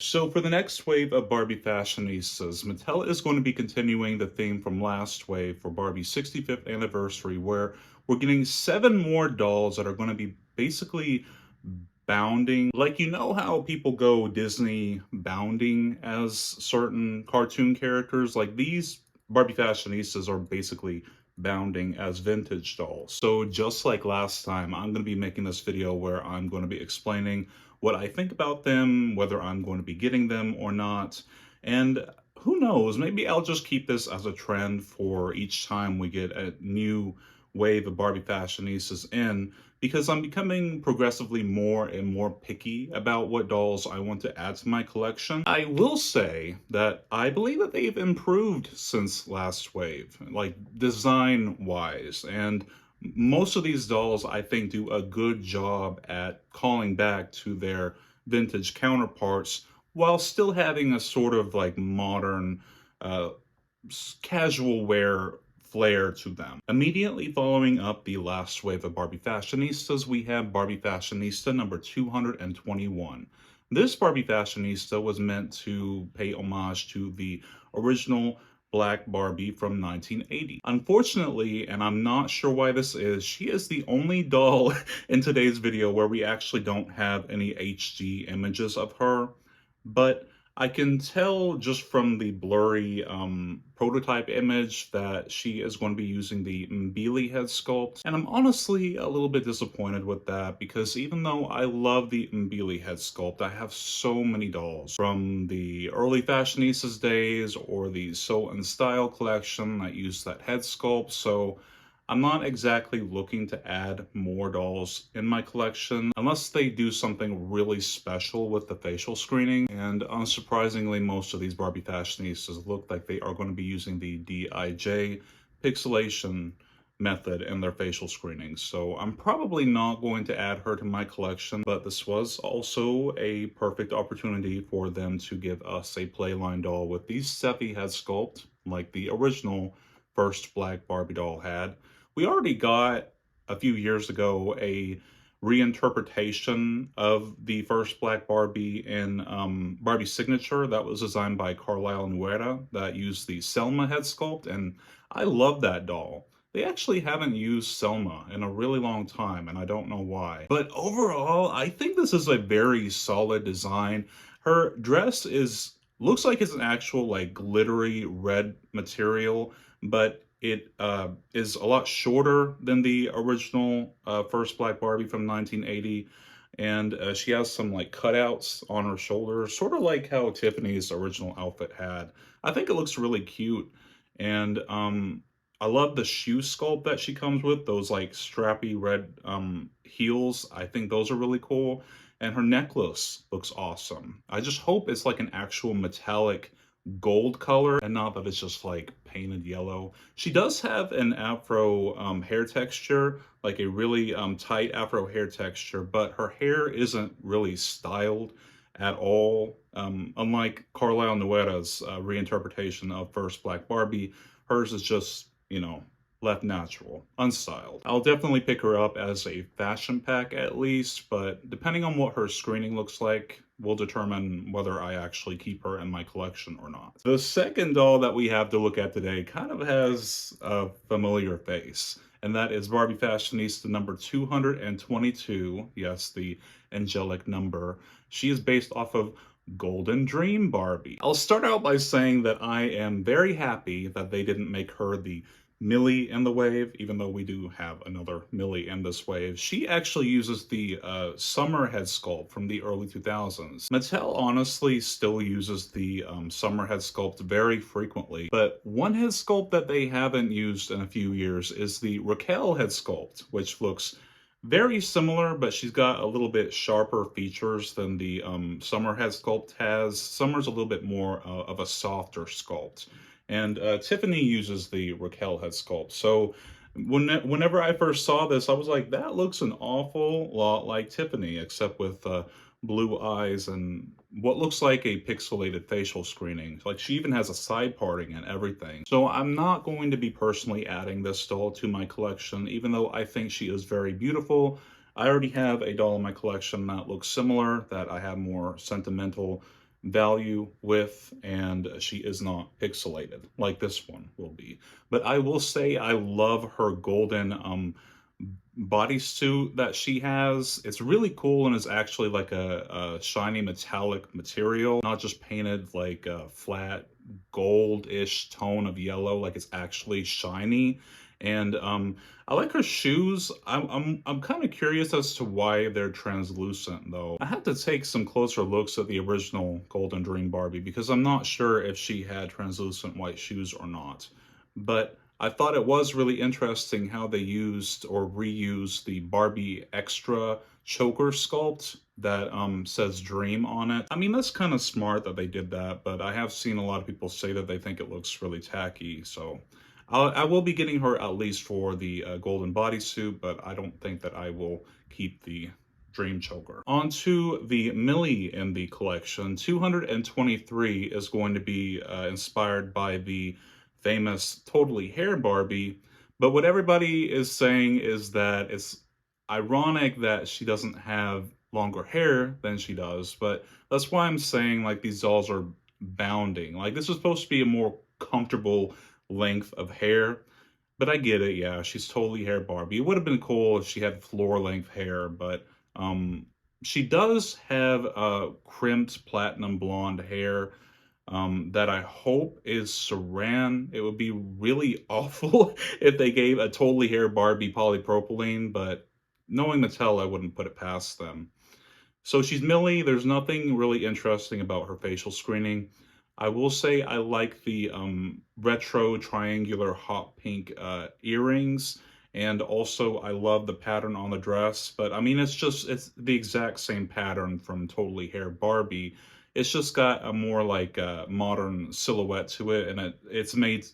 So for the next wave of Barbie Fashionistas, Mattel is going to be continuing the theme from last wave for Barbie's 65th anniversary, where we're getting 7 more dolls that are going to be basically bounding. Like, you know how people go Disney bounding as certain cartoon characters? Like, these Barbie Fashionistas are basically bounding as vintage dolls. So just like last time, I'm going to be making this video where I'm going to be explaining what I think about them, whether I'm going to be getting them or not. And who knows, maybe I'll just keep this as a trend for each time we get a new wave of Barbie Fashionistas in, because I'm becoming progressively more and more picky about what dolls I want to add to my collection. I will say that I believe that they've improved since last wave, like design-wise, and most of these dolls, I think, do a good job at calling back to their vintage counterparts while still having a sort of like modern, uh, casual wear flair to them. Immediately following up the last wave of Barbie Fashionistas, we have Barbie Fashionista number 221. This Barbie Fashionista was meant to pay homage to the original Black Barbie from 1980. Unfortunately, and I'm not sure why this is, she is the only doll in today's video where we actually don't have any HD images of her, but I can tell just from the blurry prototype image that she is going to be using the Mbili head sculpt. And I'm honestly a little bit disappointed with that, because even though I love the Mbili head sculpt, I have so many dolls from the early Fashionistas days or the Sew and Style collection that use that head sculpt. So I'm not exactly looking to add more dolls in my collection unless they do something really special with the facial screening. And unsurprisingly, most of these Barbie Fashionistas look like they are going to be using the DIJ pixelation method in their facial screening. So I'm probably not going to add her to my collection, but this was also a perfect opportunity for them to give us a playline doll with the Steffi head sculpt like the original first Black Barbie doll had. We already got a few years ago a reinterpretation of the first Black Barbie in Barbie Signature that was designed by Carlisle Nuera that used the Selma head sculpt, and I love that doll. They actually haven't used Selma in a really long time, and I don't know why. But overall, I think this is a very solid design. Her dress looks like it's an actual like glittery red material, but it is a lot shorter than the original first Black Barbie from 1980. And she has some like cutouts on her shoulders, sort of like how Tiffany's original outfit had. I think it looks really cute. And I love the shoe sculpt that she comes with, those like strappy red heels. I think those are really cool. And her necklace looks awesome. I just hope it's like an actual metallic gold color and not that it's just like painted yellow. She does have an afro hair texture, like a really tight afro hair texture, but her hair isn't really styled at all. Unlike Carlisle Nuera's reinterpretation of first Black Barbie, hers is just, you know, left natural, unstyled. I'll definitely pick her up as a fashion pack at least, but depending on what her screening looks like, will determine whether I actually keep her in my collection or not. The second doll that we have to look at today kind of has a familiar face, and that is Barbie Fashionista number 222. Yes, the angelic number. She is based off of Golden Dream Barbie. I'll start out by saying that I am very happy that they didn't make her the Millie in the wave, even though we do have another Millie in this wave. She actually uses the Summer head sculpt from the early 2000s. Mattel honestly still uses the Summer head sculpt very frequently, but one head sculpt that they haven't used in a few years is the Raquel head sculpt, which looks very similar, but she's got a little bit sharper features than the Summer head sculpt has. Summer's a little bit more of a softer sculpt. And Tiffany uses the Raquel head sculpt. So whenever I first saw this, I was like, that looks an awful lot like Tiffany, except with blue eyes and what looks like a pixelated facial screening. Like, she even has a side parting and everything. So I'm not going to be personally adding this doll to my collection, even though I think she is very beautiful. I already have a doll in my collection that looks similar, that I have more sentimental value with, and she is not pixelated like this one will be. But I will say I love her golden bodysuit that she has. It's really cool and is actually like a shiny metallic material, not just painted like a flat gold-ish tone of yellow, like it's actually shiny. And I like her shoes. I'm kind of curious as to why they're translucent though. I had to take some closer looks at the original Golden Dream Barbie because I'm not sure if she had translucent white shoes or not. But I thought it was really interesting how they used or reused the Barbie Extra choker sculpt that says Dream on it. I mean, that's kind of smart that they did that, but I have seen a lot of people say that they think it looks really tacky, so I will be getting her at least for the golden bodysuit, but I don't think that I will keep the Dream Choker. On to the Millie in the collection. 223 is going to be inspired by the famous Totally Hair Barbie, but what everybody is saying is that it's ironic that she doesn't have longer hair than she does, but that's why I'm saying like these dolls are bounding. Like this is supposed to be a more comfortable length of hair, but I get it. Yeah, she's totally hair Barbie. It would have been cool if she had floor length hair, but um, she does have crimped platinum blonde hair that I hope is Saran. It would be really awful if they gave a totally hair Barbie polypropylene, but knowing Mattel, I wouldn't put it past them. So she's Millie. There's nothing really interesting about her facial screening. I will say I like the retro triangular hot pink earrings, and also I love the pattern on the dress. But I mean, it's the exact same pattern from Totally Hair Barbie. It's just got a more like modern silhouette to it, and it's made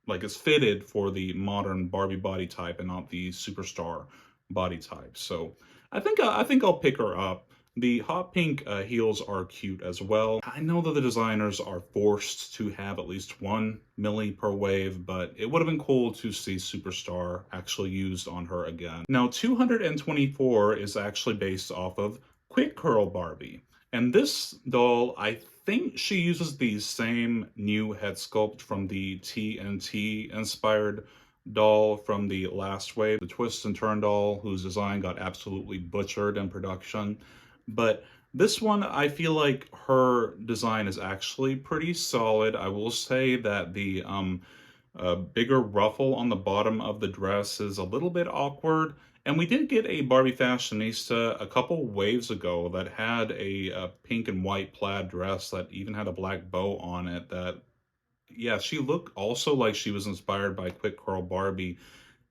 like it's fitted for the modern Barbie body type and not the superstar body type. So I think I'll pick her up. The hot pink heels are cute as well. I know that the designers are forced to have at least one Millie per wave, but it would have been cool to see Superstar actually used on her again. Now, 224 is actually based off of Quick Curl Barbie. And this doll, I think she uses the same new head sculpt from the TNT inspired doll from the last wave, the twist and turn doll, whose design got absolutely butchered in production. But this one, I feel like her design is actually pretty solid. I will say that the bigger ruffle on the bottom of the dress is a little bit awkward. And we did get a Barbie Fashionista a couple waves ago that had a pink and white plaid dress that even had a black bow on it that, yeah, she looked also like she was inspired by Quick Curl Barbie.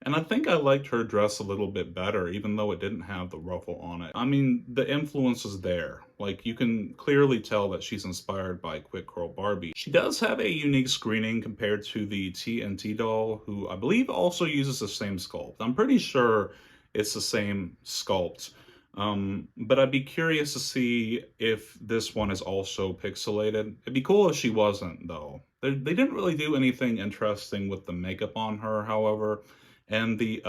And I think I liked her dress a little bit better, even though it didn't have the ruffle on it. I mean, the influence is there. Like, you can clearly tell that she's inspired by Quick Curl Barbie. She does have a unique screening compared to the TNT doll, who I believe also uses the same sculpt. I'm pretty sure it's the same sculpt. But I'd be curious to see if this one is also pixelated. It'd be cool if she wasn't, though. They didn't really do anything interesting with the makeup on her, however. And the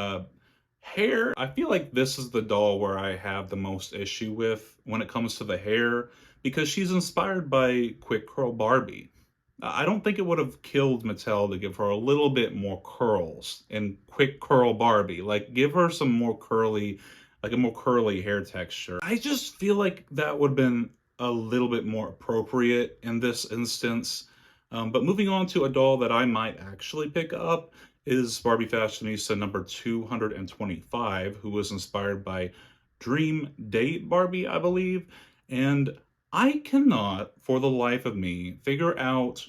hair, I feel like this is the doll where I have the most issue with when it comes to the hair, because she's inspired by Quick Curl Barbie. I don't think it would have killed Mattel to give her a little bit more curls in Quick Curl Barbie. Like, give her some more curly, like a more curly hair texture. I just feel like that would have been a little bit more appropriate in this instance. But moving on to a doll that I might actually pick up is Barbie Fashionista number 225, who was inspired by Dream Date Barbie, I believe. And I cannot, for the life of me, figure out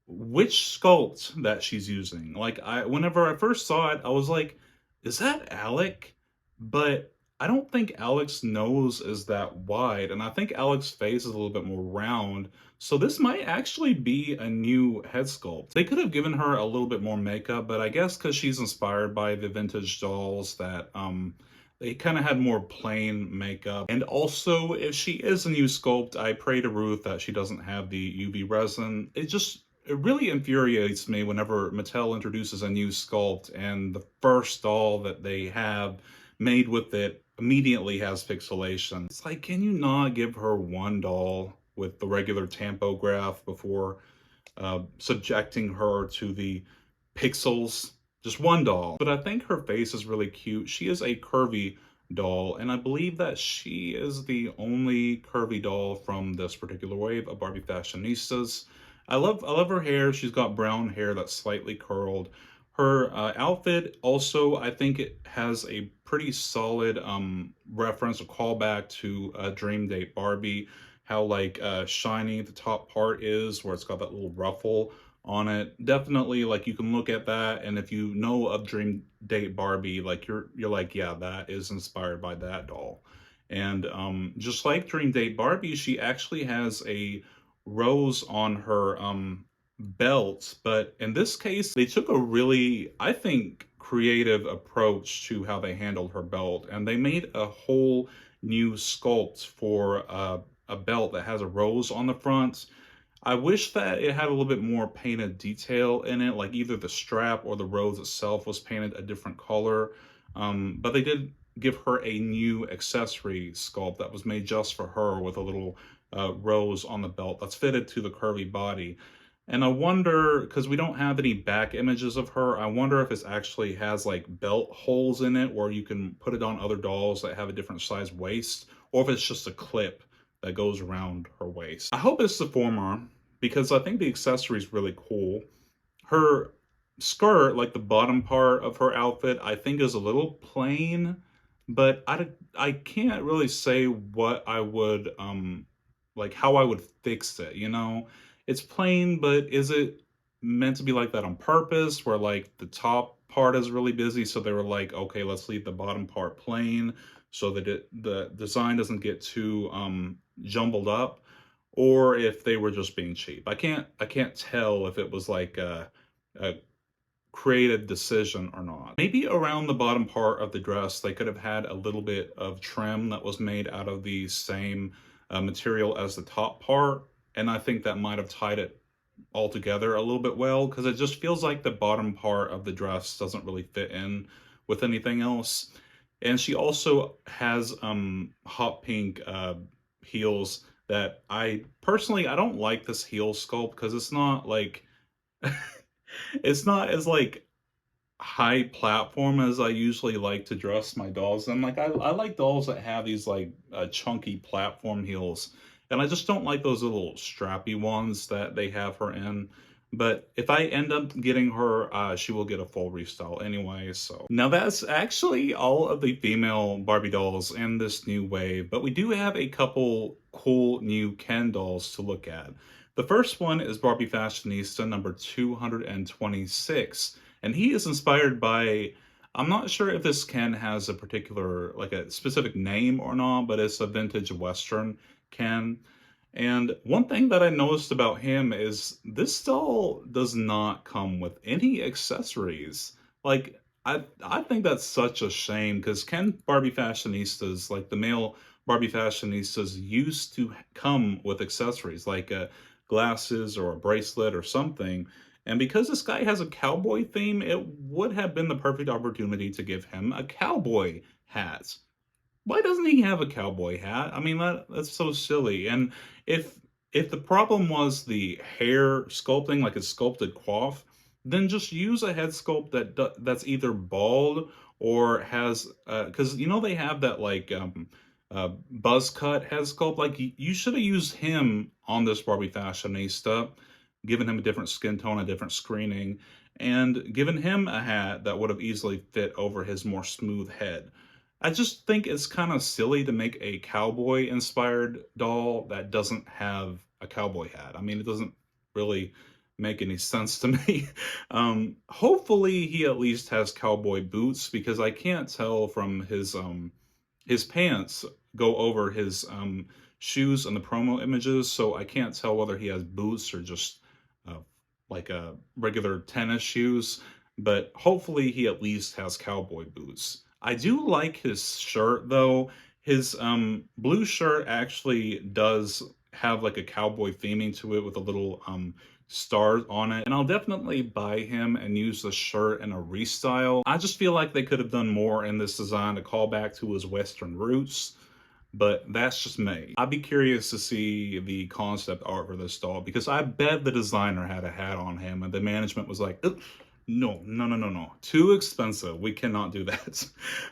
which sculpt that she's using. Like, whenever I first saw it, I was like, is that Alec? But I don't think Alec's nose is that wide, and I think Alec's face is a little bit more round. So this might actually be a new head sculpt. They could have given her a little bit more makeup, but I guess because she's inspired by the vintage dolls that they kind of had more plain makeup. And also, if she is a new sculpt, I pray to Ruth that she doesn't have the UV resin. It really infuriates me whenever Mattel introduces a new sculpt and the first doll that they have made with it immediately has pixelation. It's like, can you not give her one doll with the regular tampograph before subjecting her to the pixels. Just one doll. But I think her face is really cute. She is a curvy doll, and I believe that she is the only curvy doll from this particular wave of Barbie Fashionistas. I love her hair. She's got brown hair that's slightly curled. Her outfit also, I think it has a pretty solid reference, a callback to Dream Date Barbie. How like shiny the top part is, where it's got that little ruffle on it. Definitely, like, you can look at that, and if you know of Dream Date Barbie, like, you're like, yeah, that is inspired by that doll. And just like Dream Date Barbie, she actually has a rose on her belt, but in this case, they took a really, I think, creative approach to how they handled her belt, and they made a whole new sculpt for a belt that has a rose on the front. I wish that it had a little bit more painted detail in it, like either the strap or the rose itself was painted a different color. But they did give her a new accessory sculpt that was made just for her, with a little rose on the belt that's fitted to the curvy body. And I wonder, because we don't have any back images of her, I wonder if it actually has like belt holes in it where you can put it on other dolls that have a different size waist, or if it's just a clip that goes around her waist. I hope it's the former, because I think the accessory is really cool. Her skirt, like the bottom part of her outfit, I think is a little plain, but I can't really say what I would like how I would fix it, you know? It's plain, but is it meant to be like that on purpose, where like the top part is really busy, so they were like, okay, let's leave the bottom part plain so that the design doesn't get too jumbled up, or if they were just being cheap. I can't tell if it was like a creative decision or not. Maybe around the bottom part of the dress, they could have had a little bit of trim that was made out of the same material as the top part, and I think that might have tied it all together a little bit well, because it just feels like the bottom part of the dress doesn't really fit in with anything else. And she also has hot pink heels that I personally, I don't like this heel sculpt, because it's not like it's not as like high platform as I usually like to dress my dolls in. Like, I like dolls that have these like chunky platform heels, and I just don't like those little strappy ones that they have her in. But if I end up getting her, she will get a full restyle anyway. So now that's actually all of the female Barbie dolls in this new wave, but we do have a couple cool new Ken dolls to look at. The first one is Barbie Fashionista number 226, and he is inspired by, I'm not sure if this Ken has a particular, like a specific name or not, but it's a vintage Western Ken. And one thing that I noticed about him is this doll does not come with any accessories. Like, I think that's such a shame, because Ken Barbie Fashionistas, like the male Barbie Fashionistas, used to come with accessories like glasses or a bracelet or something. And because this guy has a cowboy theme, it would have been the perfect opportunity to give him a cowboy hat. Why doesn't he have a cowboy hat? I mean, that's so silly. And if if the problem was the hair sculpting, like a sculpted coif, then just use a head sculpt that's either bald or has, because you know they have that like buzz cut head sculpt. Like, you should have used him on this Barbie Fashionista, given him a different skin tone, a different screening, and given him a hat that would have easily fit over his more smooth head. I just think it's kind of silly to make a cowboy inspired doll that doesn't have a cowboy hat. I mean, it doesn't really make any sense to me. Hopefully he at least has cowboy boots, because I can't tell from his pants go over his shoes in the promo images, so I can't tell whether he has boots or just uh, like a regular tennis shoes, but hopefully he at least has cowboy boots. I do like his shirt though. His blue shirt actually does have like a cowboy theming to it with a little stars on it, and I'll definitely buy him and use the shirt in a restyle. I just feel like they could have done more in this design to call back to his Western roots. but that's just me. I'd be curious to see the concept art for this doll because I bet the designer had a hat on him and the management was like, "Ugh, no, no, no, no, no, too expensive. We cannot do that."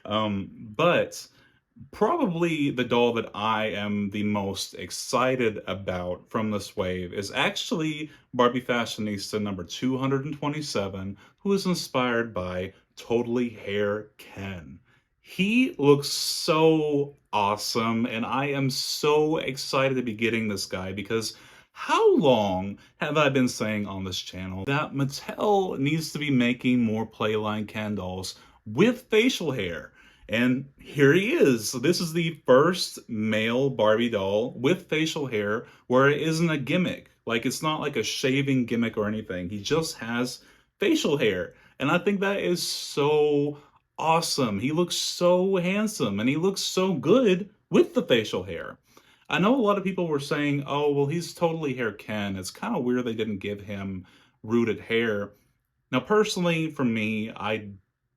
But probably the doll that I am the most excited about from this wave is actually Barbie Fashionista number 227, who is inspired by Totally Hair Ken. He looks so awesome, and I am so excited to be getting this guy because how long have I been saying on this channel that Mattel needs to be making more Playline Ken dolls with facial hair? And here he is. So this is the first male Barbie doll with facial hair where it isn't a gimmick. Like, it's not like a shaving gimmick or anything. He just has facial hair. And I think that is so awesome. He looks so handsome and he looks so good with the facial hair. I know a lot of people were saying, oh, well, he's totally hair Ken. It's kind of weird they didn't give him rooted hair. Now, personally, for me, I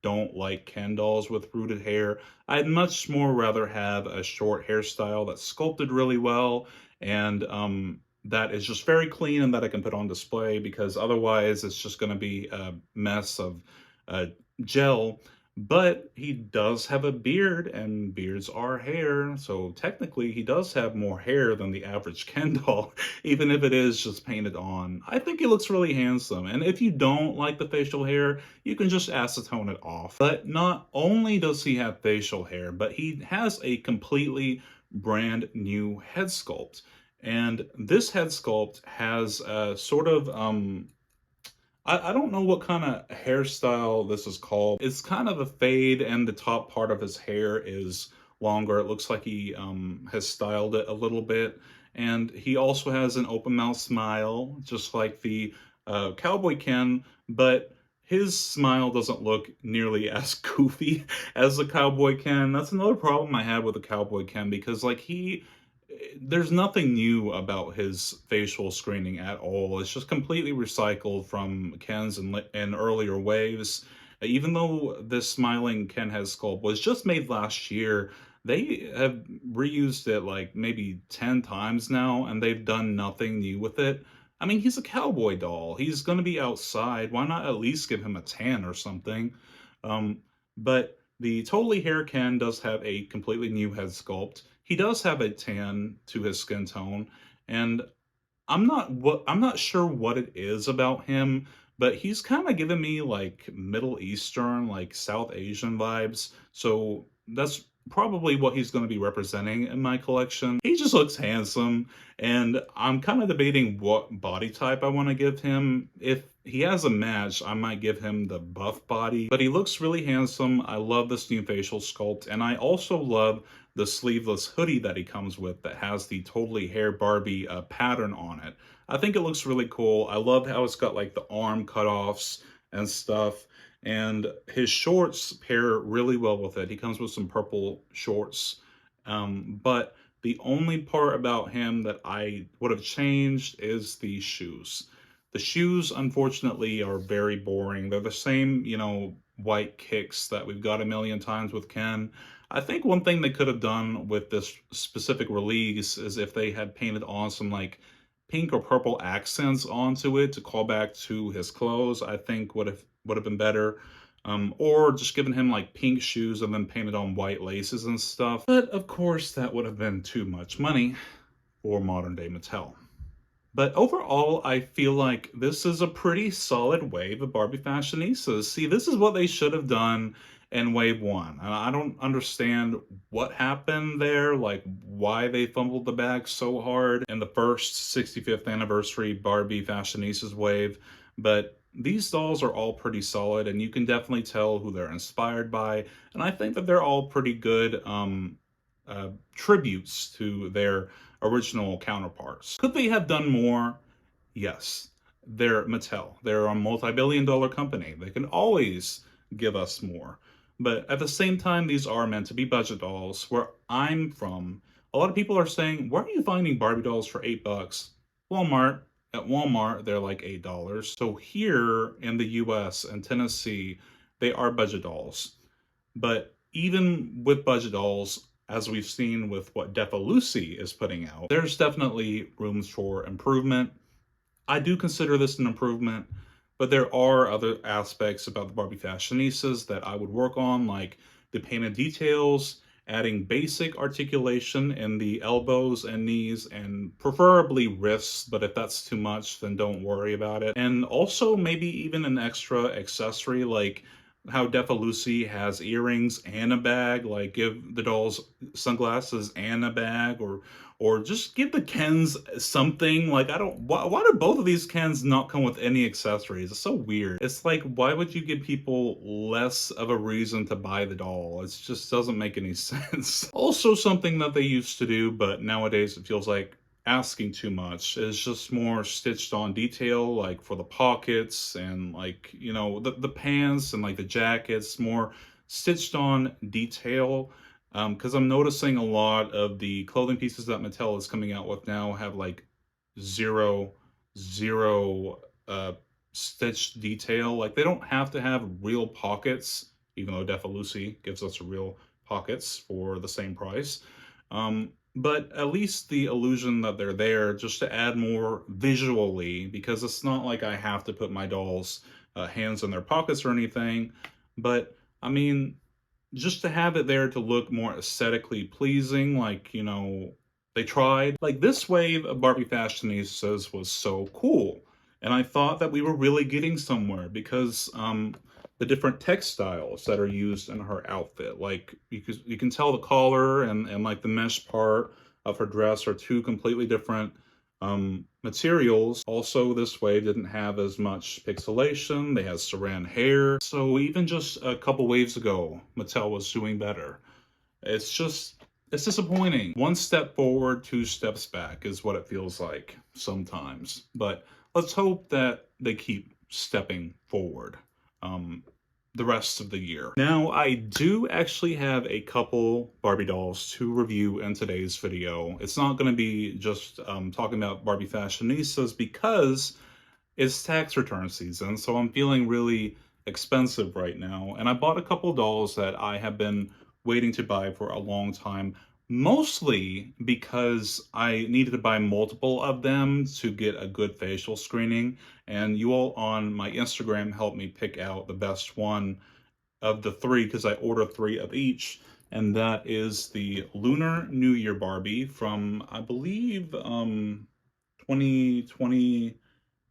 don't like Ken dolls with rooted hair. I'd much more rather have a short hairstyle that's sculpted really well and that is just very clean and that I can put on display because otherwise it's just going to be a mess of uh, gel. But he does have a beard, and beards are hair, so technically he does have more hair than the average Ken doll, even if it is just painted on. I think he looks really handsome, and if you don't like the facial hair, you can just acetone it off. But not only does he have facial hair, but he has a completely brand new head sculpt. And this head sculpt has a sort of I don't know what kind of hairstyle this is called. It's kind of a fade and the top part of his hair is longer. It looks like he has styled it a little bit. And he also has an open mouth smile, just like the Cowboy Ken, but his smile doesn't look nearly as goofy as the Cowboy Ken. That's another problem I had with the Cowboy Ken because like there's nothing new about his facial screening at all. It's just completely recycled from Ken's and earlier waves. Even though this smiling Ken has sculpt was just made last year, they have reused it like maybe 10 times now, and they've done nothing new with it. I mean, he's a cowboy doll. He's going to be outside. Why not at least give him a tan or something? Um, but the Totally Hair Ken does have a completely new head sculpt. He does have a tan to his skin tone, and I'm not sure what it is about him, but he's kind of giving me like Middle Eastern, like South Asian vibes. So that's probably what he's going to be representing in my collection. He just looks handsome, and I'm kind of debating what body type I want to give him. If he has a match, I might give him the buff body, but he looks really handsome. I love this new facial sculpt, and I also love the sleeveless hoodie that he comes with that has the Totally Hair Barbie pattern on it. I think it looks really cool. I love how it's got like the arm cutoffs and stuff. And his shorts pair really well with it. He comes with some purple shorts. But the only part about him that I would have changed is the shoes. The shoes, unfortunately, are very boring. They're the same, white kicks that we've got a million times with Ken. I think one thing they could have done with this specific release is if they had painted on some like pink or purple accents onto it to call back to his clothes, I think would have been better. Or just given him like pink shoes and then painted on white laces and stuff. But of course, that would have been too much money for modern day Mattel. But overall, I feel like this is a pretty solid wave of Barbie Fashionistas. See, this is what they should have done in wave one. And I don't understand what happened there, like why they fumbled the bag so hard in the first 65th anniversary Barbie Fashionistas wave. But these dolls are all pretty solid, and you can definitely tell who they're inspired by. And I think that they're all pretty good tributes to their original counterparts. Could they have done more? Yes. They're Mattel. They're a multi-billion dollar company. They can always give us more. But at the same time, these are meant to be budget dolls. Where I'm from, a lot of people are saying, where are you finding Barbie dolls for $8? Walmart. At Walmart, they're like $8. So here in the US and Tennessee, they are budget dolls. But even with budget dolls, as we've seen with what Defa Lucy is putting out, there's definitely rooms for improvement. I do consider this an improvement, but there are other aspects about the Barbie Fashionistas that I would work on, like the painted details, adding basic articulation in the elbows and knees, and preferably wrists, but if that's too much, then don't worry about it. And also maybe even an extra accessory, like how Defa Lucy has earrings and a bag, like give the dolls sunglasses and a bag, or just give the Kens something. Like, I don't, why do both of these Kens not come with any accessories? It's so weird. It's like, why would you give people less of a reason to buy the doll? It just doesn't make any sense. Also, something that they used to do, but nowadays it feels like asking too much, is just more stitched on detail, like for the pockets and, like, you know, the pants and like the jackets, more stitched on detail. Because I'm noticing a lot of the clothing pieces that Mattel is coming out with now have like zero, zero stitched detail. Like, they don't have to have real pockets, even though Defa Lucy gives us real pockets for the same price. But at least the illusion that they're there just to add more visually, because it's not like I have to put my doll's hands in their pockets or anything. But I mean, just to have it there to look more aesthetically pleasing, like, you know, they tried. Like, this wave of Barbie Fashionistas was so cool. And I thought that we were really getting somewhere because the different textiles that are used in her outfit, like you can tell the collar and like the mesh part of her dress are two completely different materials. Also, this wave didn't have as much pixelation. They had saran hair. So even just a couple waves ago, Mattel was doing better. It's disappointing. One step forward, two steps back is what it feels like sometimes. But let's hope that they keep stepping forward the rest of the year. Now, I do actually have a couple Barbie dolls to review in today's video. It's not going to be just talking about Barbie Fashionistas because it's tax return season, so I'm feeling really expensive right now. And I bought a couple dolls that I have been waiting to buy for a long time, mostly because I needed to buy multiple of them to get a good facial screening. And you all on my Instagram helped me pick out the best one of the three, because I ordered three of each. And that is the Lunar New Year Barbie from, I believe, 2020.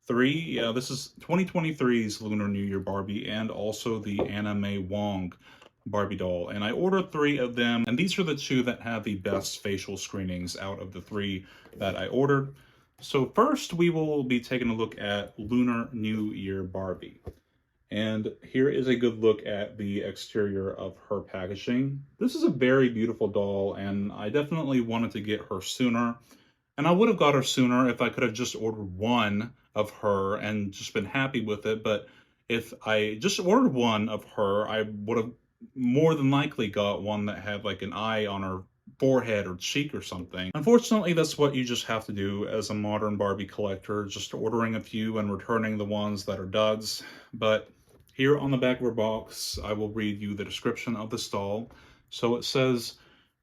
Yeah, this is 2023's Lunar New Year Barbie, and also the Anime Wong Barbie doll. And I ordered three of them, and these are the two that have the best facial screenings out of the three that I ordered. So first, we will be taking a look at Lunar New Year Barbie. And here is a good look at the exterior of her packaging. This is a very beautiful doll, and I definitely wanted to get her sooner. And I would have got her sooner if I could have just ordered one of her and just been happy with it. But if I just ordered one of her, I would have more than likely got one that had like an eye on her forehead or cheek or something. Unfortunately, that's what you just have to do as a modern Barbie collector, just ordering a few and returning the ones that are duds. But here on the back of her box, I will read you the description of this doll. So it says,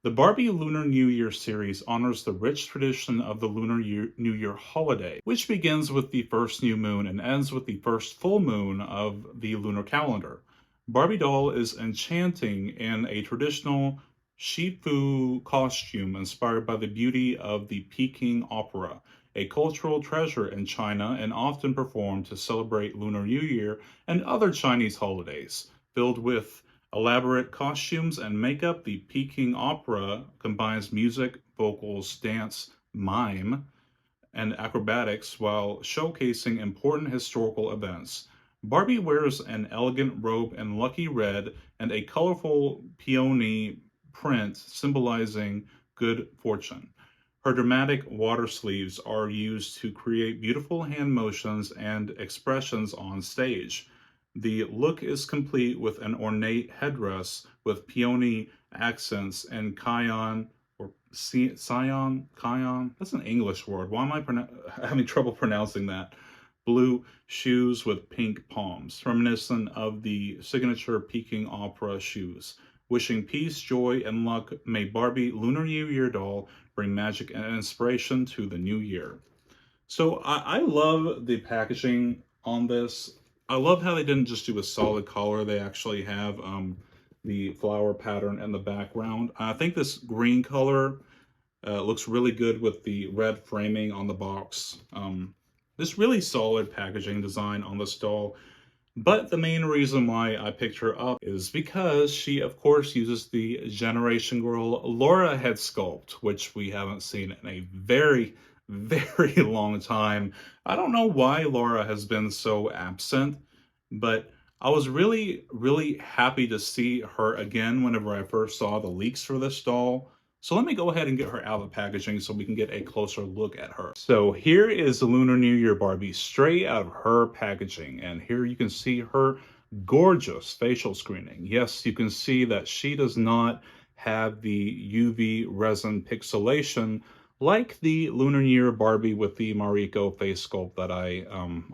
the Barbie Lunar New Year series honors the rich tradition of the Lunar New Year holiday, which begins with the first new moon and ends with the first full moon of the lunar calendar. Barbie doll is enchanting in a traditional Shifu costume inspired by the beauty of the Peking opera, a cultural treasure in China and often performed to celebrate Lunar New Year and other Chinese holidays. Filled with elaborate costumes and makeup, the Peking opera combines music, vocals, dance, mime, and acrobatics while showcasing important historical events. Barbie wears an elegant robe in lucky red and a colorful peony print symbolizing good fortune. Her dramatic water sleeves are used to create beautiful hand motions and expressions on stage. The look is complete with an ornate headdress with peony accents and Kion, or Kion, that's an English word. Why am I having trouble pronouncing that? Blue shoes with pink palms, reminiscent of the signature Peking opera shoes. Wishing peace, joy, and luck. May Barbie Lunar New Year doll bring magic and inspiration to the new year. So I love the packaging on this. I love how they didn't just do a solid color. They actually have the flower pattern in the background. I think this green color looks really good with the red framing on the box. This really solid packaging design on this doll. But the main reason why I picked her up is because she, of course, uses the Generation Girl Laura head sculpt, which we haven't seen in a very, very long time. I don't know why Laura has been so absent, but I was really, really happy to see her again whenever I first saw the leaks for this doll. So let me go ahead and get her out of the packaging so we can get a closer look at her. So here is the Lunar New Year Barbie straight out of her packaging. And here you can see her gorgeous facial screening. Yes, you can see that she does not have the UV resin pixelation like the Lunar New Year Barbie with the Mariko face sculpt that I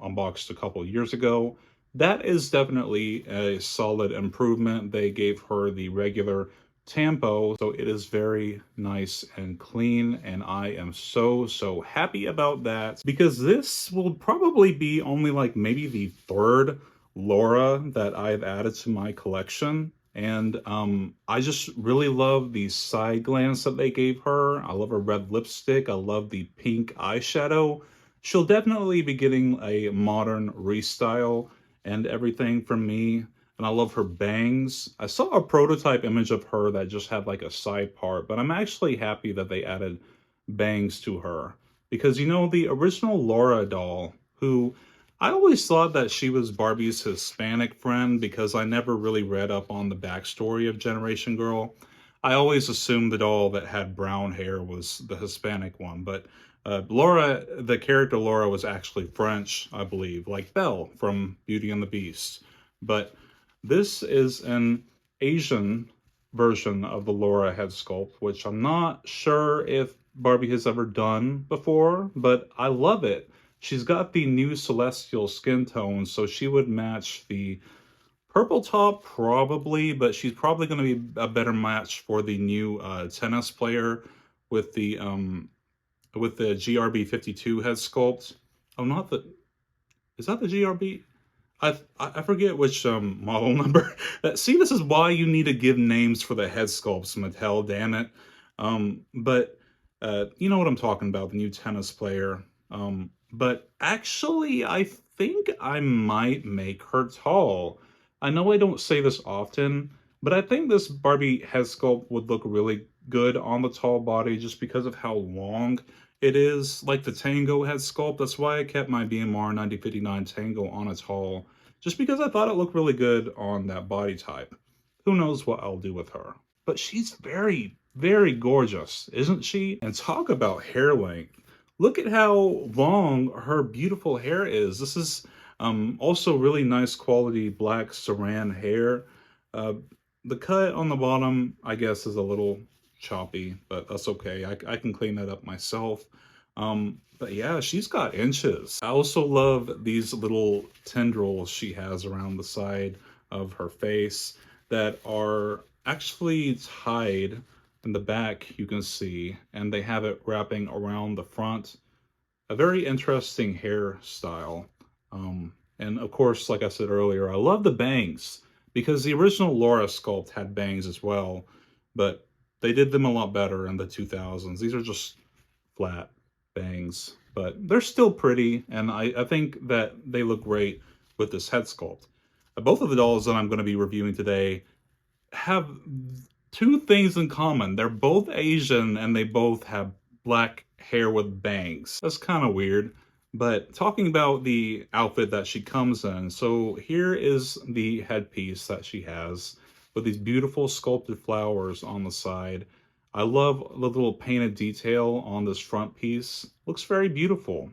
unboxed a couple years ago. That is definitely a solid improvement. They gave her the regular Tampo, so it is very nice and clean, and I am so happy about that because this will probably be only like maybe the third Laura that I've added to my collection. And I just really love the side glance that they gave her. I love her red lipstick. I love the pink eyeshadow. She'll definitely be getting a modern restyle and everything from me. And I love her bangs. I saw a prototype image of her that just had like a side part, but I'm actually happy that they added bangs to her. Because, you know, the original Laura doll, who I always thought that she was Barbie's Hispanic friend because I never really read up on the backstory of Generation Girl. I always assumed the doll that had brown hair was the Hispanic one, but Laura, the character Laura, was actually French, I believe, like Belle from Beauty and the Beast. But this is an Asian version of the Laura head sculpt, which I'm not sure if Barbie has ever done before, but I love it. She's got the new celestial skin tone, so she would match the purple top probably, but she's probably going to be a better match for the new tennis player with the GRB 52 head sculpt. Oh, not the, is that the GRB? I forget which model number. See, this is why you need to give names for the head sculpts, Mattel, damn it. But you know what I'm talking about, the new tennis player. But actually, I think I might make her tall. I know I don't say this often, but I think this Barbie head sculpt would look really good on the tall body just because of how long it is, like the Tango head sculpt. That's why I kept my BMR 9059 Tango on its haul, just because I thought it looked really good on that body type. Who knows what I'll do with her. But she's very, very gorgeous, isn't she? And talk about hair length. Look at how long her beautiful hair is. This is also really nice quality black saran hair. Uh, the cut on the bottom, I guess, is a little choppy, but that's okay. I can clean that up myself. But yeah, she's got inches. I also love these little tendrils she has around the side of her face that are actually tied in the back, you can see, and they have it wrapping around the front. A very interesting hairstyle. And of course, like I said earlier, I love the bangs because the original Laura sculpt had bangs as well, but they did them a lot better in the 2000s. These are just flat bangs, but they're still pretty, and I think that they look great with this head sculpt. Both of the dolls that I'm going to be reviewing today have two things in common. They're both Asian, and they both have black hair with bangs. That's kind of weird. But talking about the outfit that she comes in, so here is the headpiece that she has with these beautiful sculpted flowers on the side. I love the little painted detail on this front piece. Looks very beautiful.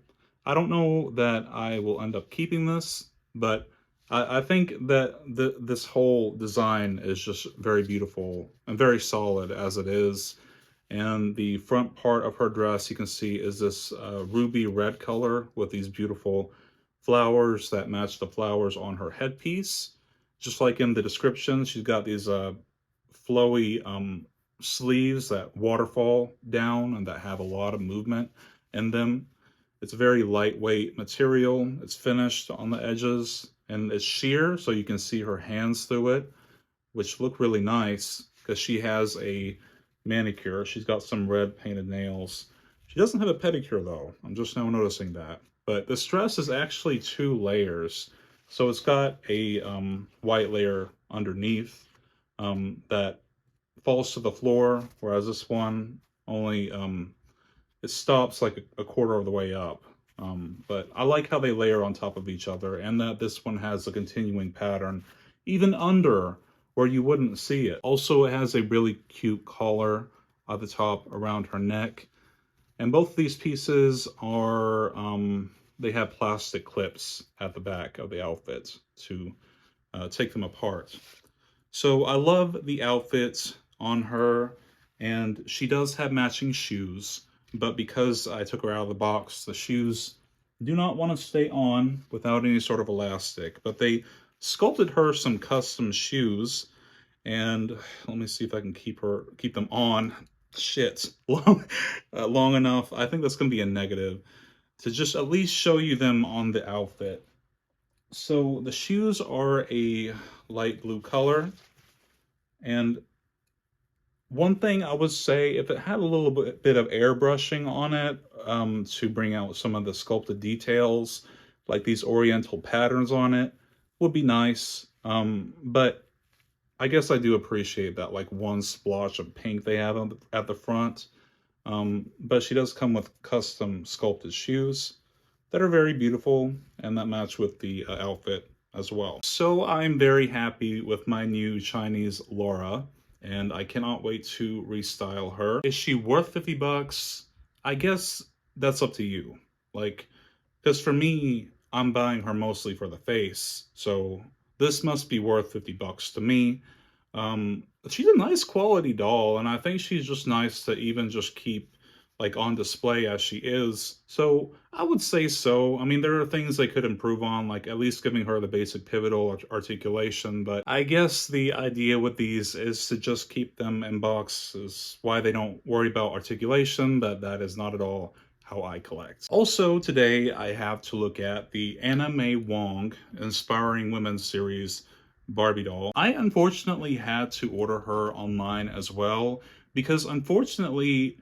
I don't know that I will end up keeping this, but I think that this whole design is just very beautiful and very solid as it is. And the front part of her dress, you can see, is this ruby red color with these beautiful flowers that match the flowers on her headpiece. Just like in the description, she's got these flowy sleeves that waterfall down and that have a lot of movement in them. It's a very lightweight material. It's finished on the edges and it's sheer, so you can see her hands through it, which look really nice because she has a manicure. She's got some red painted nails. She doesn't have a pedicure though. I'm just now noticing that. But this dress is actually 2 layers. So it's got a white layer underneath that falls to the floor, whereas this one only it stops like a quarter of the way up. But I like how they layer on top of each other, and that this one has a continuing pattern even under where you wouldn't see it. Also, it has a really cute collar at the top around her neck. And both of these pieces are, they have plastic clips at the back of the outfit to take them apart. So I love the outfit on her, and she does have matching shoes, but because I took her out of the box, the shoes do not want to stay on without any sort of elastic, but they sculpted her some custom shoes, and let me see if I can keep them on. Shit, long enough. I think that's going to be a negative to just at least show you them on the outfit. So the shoes are a light blue color, and one thing I would say, if it had a little bit of airbrushing on it to bring out some of the sculpted details, like these oriental patterns on it, would be nice. But I guess I do appreciate that like one splotch of pink they have at the front. But she does come with custom sculpted shoes that are very beautiful and that match with the outfit as well. So I'm very happy with my new Chinese Laura, and I cannot wait to restyle her. Is she worth 50 bucks? I guess that's up to you. Like, because for me, I'm buying her mostly for the face, so this must be worth 50 bucks to me. She's a nice quality doll, and I think she's just nice to even just keep like on display as she is. So I would say so. I mean, there are things they could improve on, like at least giving her the basic pivotal articulation, but I guess the idea with these is to just keep them in boxes. Why they don't worry about articulation, but that is not at all how I collect. Also today, I have to look at the Anna May Wong Inspiring Women series Barbie doll. I unfortunately had to order her online as well because unfortunately,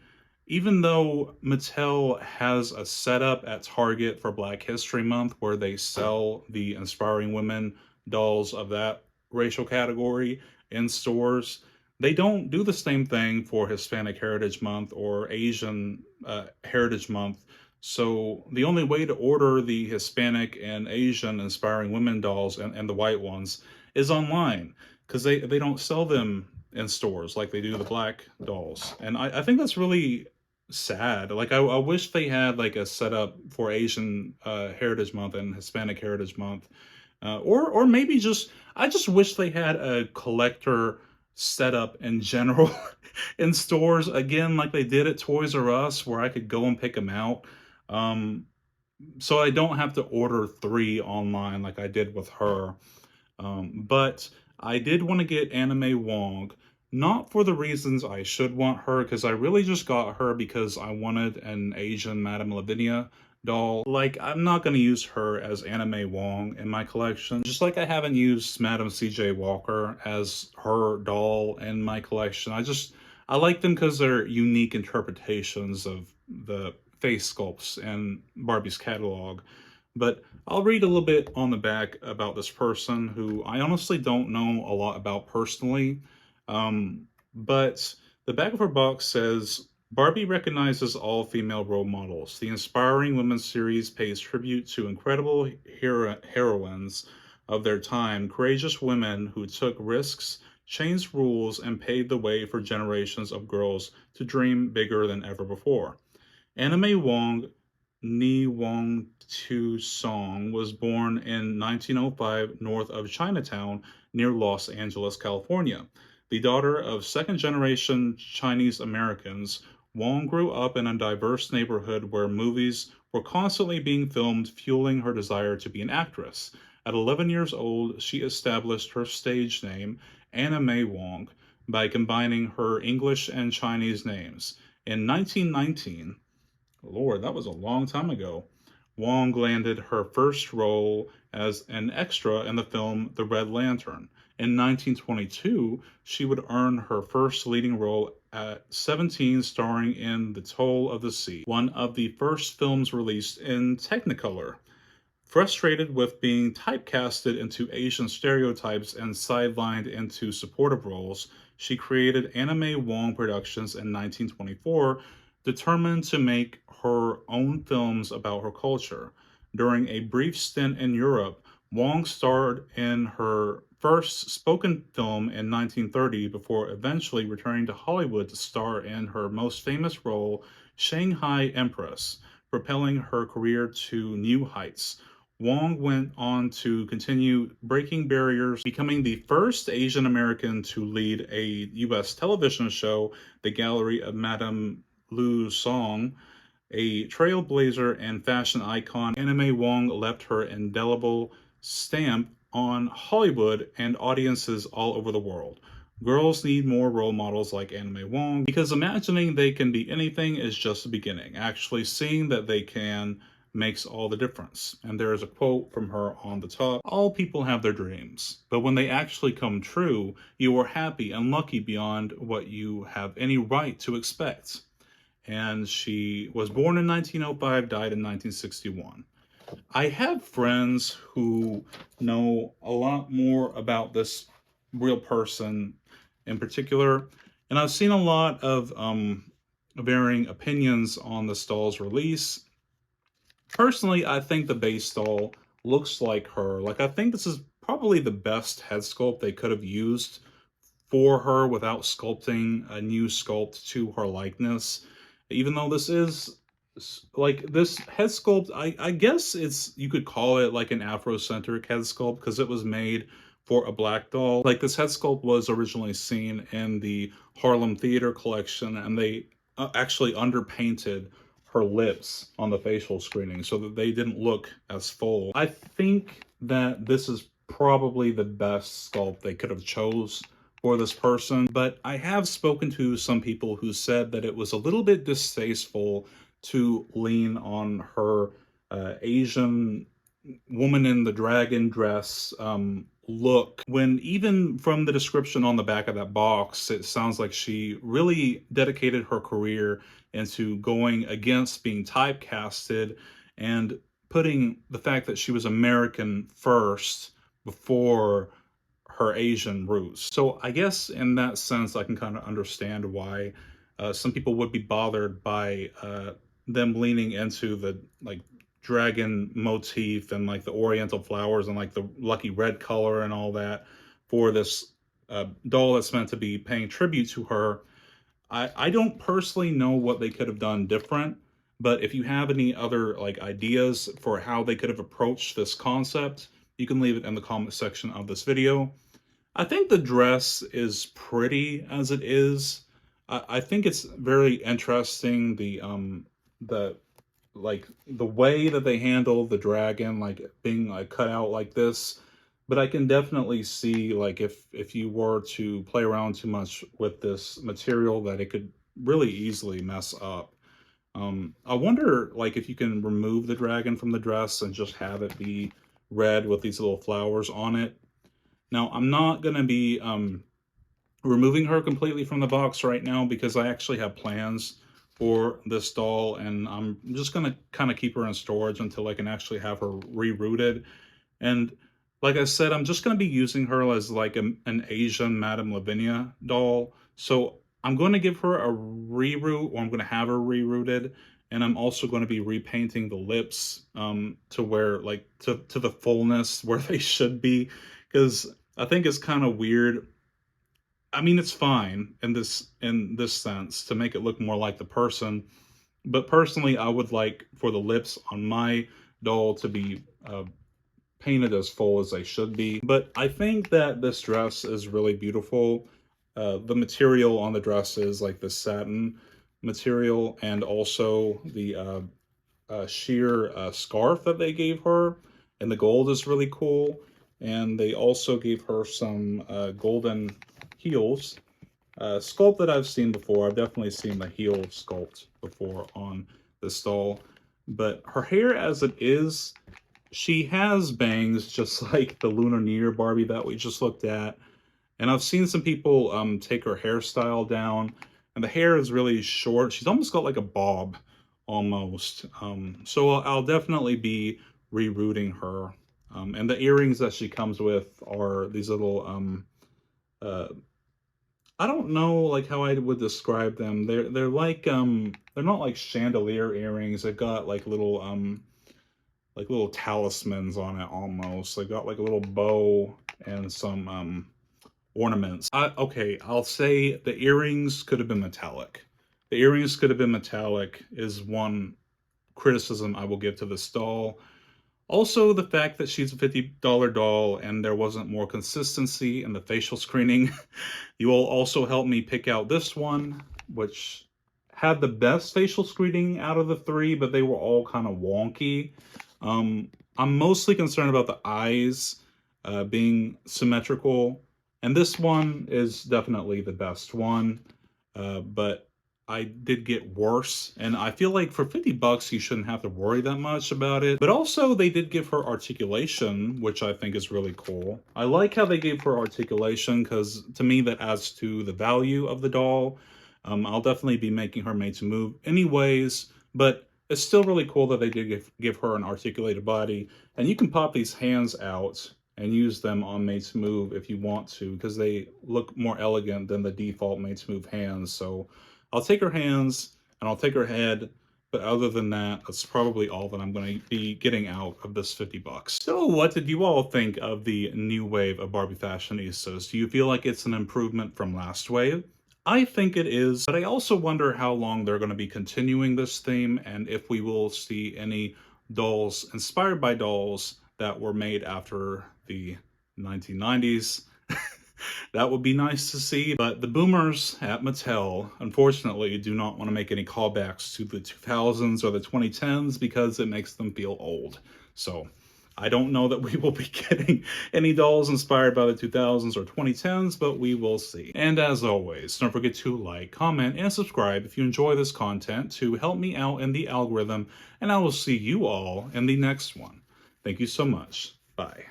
even though Mattel has a setup at Target for Black History Month where they sell the Inspiring Women dolls of that racial category in stores, they don't do the same thing for Hispanic Heritage Month or Asian Heritage Month. So the only way to order the Hispanic and Asian Inspiring Women dolls and the white ones is online, because they don't sell them in stores like they do the black dolls. And I think that's really sad. Like I wish they had like a setup for Asian Heritage Month and Hispanic Heritage Month, or maybe just I just wish they had a collector setup in general in stores again, like they did at Toys R Us, where I could go and pick them out. So I don't have to order 3 online like I did with her. But I did want to get Anna May Wong, not for the reasons I should want her, because I really just got her because I wanted an Asian Madame Lavinia doll. Like, I'm not going to use her as Anna May Wong in my collection, just like I haven't used Madame C.J. Walker as her doll in my collection. I like them because they're unique interpretations of the face sculpts in Barbie's catalog. But I'll read a little bit on the back about this person who I honestly don't know a lot about personally. But the back of her box says, Barbie recognizes all female role models. The Inspiring Women series pays tribute to incredible heroines of their time, courageous women who took risks, changed rules, and paved the way for generations of girls to dream bigger than ever before. Anna May Wong Ni Wong Tu Song was born in 1905 north of Chinatown near Los Angeles, California. The daughter of second-generation Chinese Americans, Wong grew up in a diverse neighborhood where movies were constantly being filmed, fueling her desire to be an actress. At 11 years old, she established her stage name, Anna May Wong, by combining her English and Chinese names. In 1919, Lord, that was a long time ago, Wong landed her first role as an extra in the film The Red Lantern. In 1922, she would earn her first leading role at 17, starring in The Toll of the Sea, one of the first films released in Technicolor. Frustrated with being typecasted into Asian stereotypes and sidelined into supportive roles, she created Anime Wong Productions in 1924, determined to make her own films about her culture. During a brief stint in Europe, Wong starred in her first spoken film in 1930 before eventually returning to Hollywood to star in her most famous role, Shanghai Empress, propelling her career to new heights. Wong went on to continue breaking barriers, becoming the first Asian American to lead a U.S. television show, The Gallery of Madame Lu Song. A trailblazer and fashion icon, Anime Wong left her indelible stamp on Hollywood and audiences all over the world. Girls need more role models like Anime Wong because imagining they can be anything is just the beginning. Actually, seeing that they can makes all the difference. And there is a quote from her on the top: "All people have their dreams, but when they actually come true, you are happy and lucky beyond what you have any right to expect." And she was born in 1905, died in 1961. I have friends who know a lot more about this real person in particular, and I've seen a lot of varying opinions on the doll's release. Personally, I think the base doll looks like her. Like, I think this is probably the best head sculpt they could have used for her without sculpting a new sculpt to her likeness. Even though this is like this head sculpt, I guess it's, you could call it like an Afrocentric head sculpt because it was made for a black doll. Like, this head sculpt was originally seen in the Harlem Theater collection, and they actually underpainted her lips on the facial screening so that they didn't look as full. I think that this is probably the best sculpt they could have chose for this person, but I have spoken to some people who said that it was a little bit distasteful to lean on her Asian woman in the dragon dress look, when even from the description on the back of that box, it sounds like she really dedicated her career into going against being typecasted and putting the fact that she was American first before her Asian roots. So I guess in that sense, I can kind of understand why some people would be bothered by them leaning into the like dragon motif and like the oriental flowers and like the lucky red color and all that for this doll that's meant to be paying tribute to her. I don't personally know what they could have done different, but if you have any other like ideas for how they could have approached this concept, you can leave it in the comment section of this video. I think the dress is pretty as it is. I think it's very interesting, the like the way that they handle the dragon like being like cut out like this. But I can definitely see like if you were to play around too much with this material that it could really easily mess up. I wonder like if you can remove the dragon from the dress and just have it be red with these little flowers on it. Now, I'm not going to be removing her completely from the box right now because I actually have plans for this doll, and I'm just going to kind of keep her in storage until I can actually have her rerouted. And like I said, I'm just going to be using her as like an Asian Madame Lavinia doll. So I'm going to give her a reroute, or I'm going to have her rerouted. And I'm also going to be repainting the lips to where like to the fullness where they should be, because I think it's kind of weird. I mean, it's fine in this sense to make it look more like the person, but personally, I would like for the lips on my doll to be painted as full as they should be. But I think that this dress is really beautiful. The material on the dress is like the satin material, and also the sheer scarf that they gave her, and the gold is really cool. And they also gave her some golden heels, sculpt that I've seen before. I've definitely seen the heel sculpt before on this doll. But her hair as it is, she has bangs just like the Lunar New Year Barbie that we just looked at. And I've seen some people take her hairstyle down, and the hair is really short. She's almost got like a bob, almost. So I'll definitely be rerouting her. And the earrings that she comes with are these little, uh, I don't know like how I would describe them. They're like they're not like chandelier earrings. They've got like little talismans on it almost. They got like a little bow and some ornaments. Okay, I'll say the earrings could have been metallic. The earrings could have been metallic is one criticism I will give to this doll. Also, the fact that she's a $50 doll and there wasn't more consistency in the facial screening. You will also help me pick out this one, which had the best facial screening out of the three, but they were all kind of wonky. I'm mostly concerned about the eyes being symmetrical, and this one is definitely the best one, but I did get worse, and I feel like for 50 bucks you shouldn't have to worry that much about it. But also they did give her articulation, which I think is really cool. I like how they gave her articulation because to me that adds to the value of the doll. I'll definitely be making her made to move anyways, but it's still really cool that they did give her an articulated body. And you can pop these hands out and use them on made to move if you want to, because they look more elegant than the default made to move hands. So I'll take her hands and I'll take her head, but other than that, that's probably all that I'm going to be getting out of this 50 bucks. So what did you all think of the new wave of Barbie Fashionistas? Do you feel like it's an improvement from last wave? I think it is, but I also wonder how long they're going to be continuing this theme and if we will see any dolls inspired by dolls that were made after the 1990s. That would be nice to see, but the boomers at Mattel, unfortunately, do not want to make any callbacks to the 2000s or the 2010s because it makes them feel old. So I don't know that we will be getting any dolls inspired by the 2000s or 2010s, but we will see. And as always, don't forget to like, comment, and subscribe if you enjoy this content to help me out in the algorithm, and I will see you all in the next one. Thank you so much. Bye.